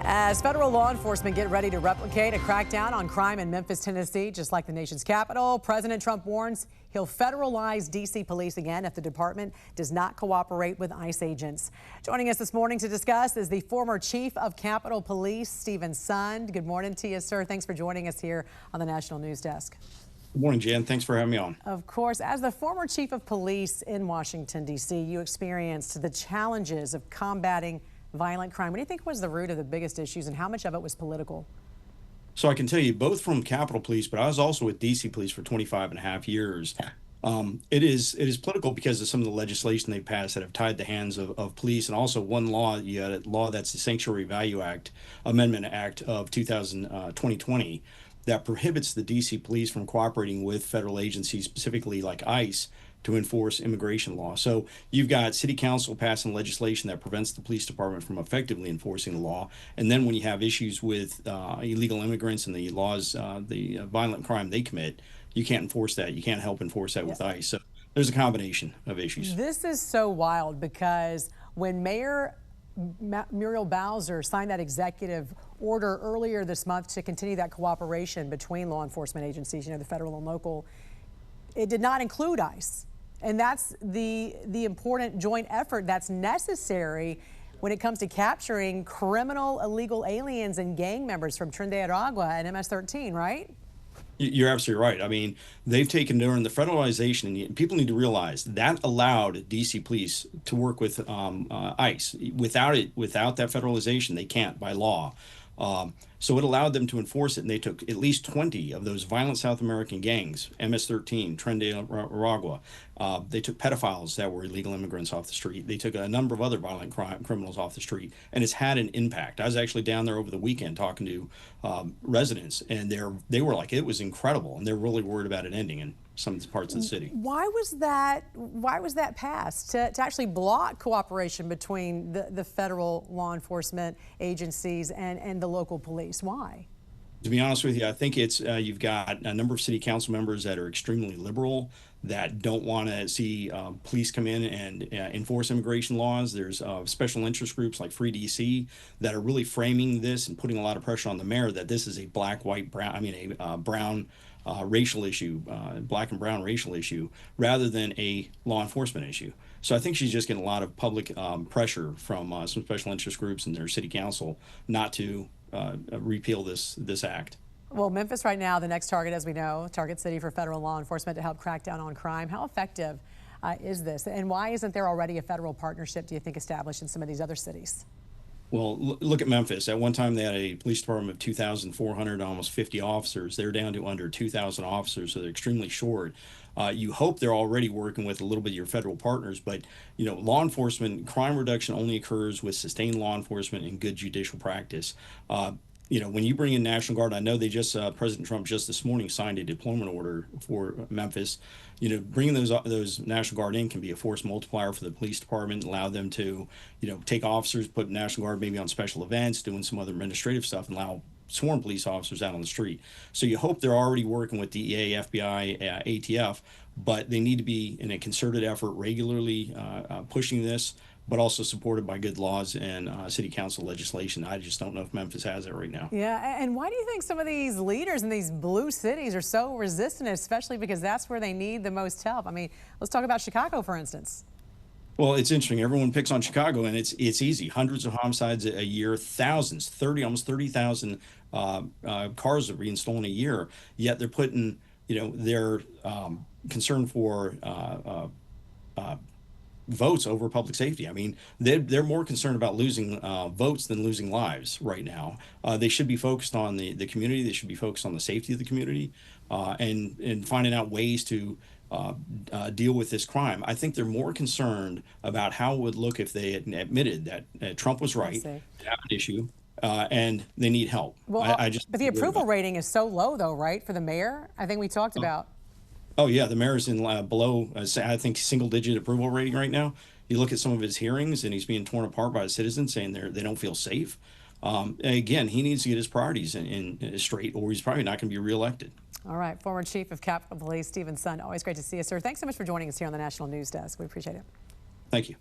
As federal law enforcement get ready to replicate a crackdown on crime in Memphis, Tennessee, just like the nation's capital, President Trump warns he'll federalize D.C. police again if the department does not cooperate with ICE agents. Joining us this morning to discuss is the former chief of Capitol Police, Stephen Sund. Good morning to you, sir. Thanks for joining us here on the National News Desk. Good morning, Jan. Thanks for having me on. Of course, as the former chief of police in Washington, D.C., you experienced the challenges of combating violent crime. What do you think was the root of the biggest issues, and how much of it was political? So I can tell you, both from Capitol Police, but I was also with DC Police for 25 and a half years. It is political because of some of the legislation they passed that have tied the hands of police, and also one law, you had a law that's the Sanctuary Value Act, Amendment Act of 2020, that prohibits the DC Police from cooperating with federal agencies, specifically like ICE, to enforce immigration law. So you've got city council passing legislation that prevents the police department from effectively enforcing the law. And then when you have issues with illegal immigrants and the laws, the violent crime they commit, you can't enforce that. You can't help enforce that with ICE. So there's a combination of issues. This is so wild because when Mayor Muriel Bowser signed that executive order earlier this month to continue that cooperation between law enforcement agencies, the federal and local, it did not include ICE. And that's the important joint effort that's necessary when it comes to capturing criminal illegal aliens and gang members from Trinidad and MS-13, right? You're absolutely right. I mean, they've taken during the federalization, and people need to realize that allowed DC Police to work with ICE. Without that federalization, they can't by law. So it allowed them to enforce it, and they took at least 20 of those violent South American gangs, MS-13, Trinidad. They took pedophiles that were illegal immigrants off the street. They took a number of other violent criminals off the street, and it's had an impact. I was actually down there over the weekend talking to residents, and they were like, it was incredible, and they're really worried about it ending in some parts of the city. Why was that passed to actually block cooperation between the federal law enforcement agencies and the local police? Why? To be honest with you, I think it's you've got a number of city council members that are extremely liberal, that don't want to see police come in and enforce immigration laws. There's special interest groups like Free DC that are really framing this and putting a lot of pressure on the mayor that this is a black, white, brown, brown racial issue, black and brown racial issue, rather than a law enforcement issue. So I think she's just getting a lot of public pressure from some special interest groups and their city council not to repeal this act. Well, Memphis right now, the next target, as we know, target city for federal law enforcement to help crack down on crime. How effective is this? And why isn't there already a federal partnership, do you think, established in some of these other cities? Well, look at Memphis. At one time, they had a police department of 2,400, almost 50 officers. They're down to under 2,000 officers, so they're extremely short. You hope they're already working with a little bit of your federal partners, but law enforcement, crime reduction only occurs with sustained law enforcement and good judicial practice. When you bring in National Guard, I know they just President Trump just this morning signed a deployment order for Memphis. Bringing those National Guard in can be a force multiplier for the police department, allow them to, take officers, put National Guard maybe on special events, doing some other administrative stuff, and allow sworn police officers out on the street. So you hope they're already working with DEA, FBI, ATF, but they need to be in a concerted effort, regularly pushing this, but also supported by good laws and city council legislation. I just don't know if Memphis has it right now. Yeah, and why do you think some of these leaders in these blue cities are so resistant, especially because that's where they need the most help? I mean, let's talk about Chicago, for instance. Well, it's interesting. Everyone picks on Chicago, and it's easy. Hundreds of homicides a year, thousands, almost 30,000 cars are being stolen a year. Yet they're putting, their concern for votes over public safety. I mean, they're more concerned about losing votes than losing lives right now. They should be focused on the community. They should be focused on the safety of the community and finding out ways to deal with this crime. I think they're more concerned about how it would look if they had admitted that Trump was right, to have an issue, and they need help. Well, but the approval rating is so low, though, right, for the mayor? I think we talked about. Oh, yeah, the mayor's in below, I think, single-digit approval rating right now. You look at some of his hearings, and he's being torn apart by the citizens, saying they don't feel safe. Again, he needs to get his priorities in straight, or he's probably not going to be reelected. All right, former Chief of Capitol Police, Stephen Sund. Always great to see you, sir. Thanks so much for joining us here on the National News Desk. We appreciate it. Thank you.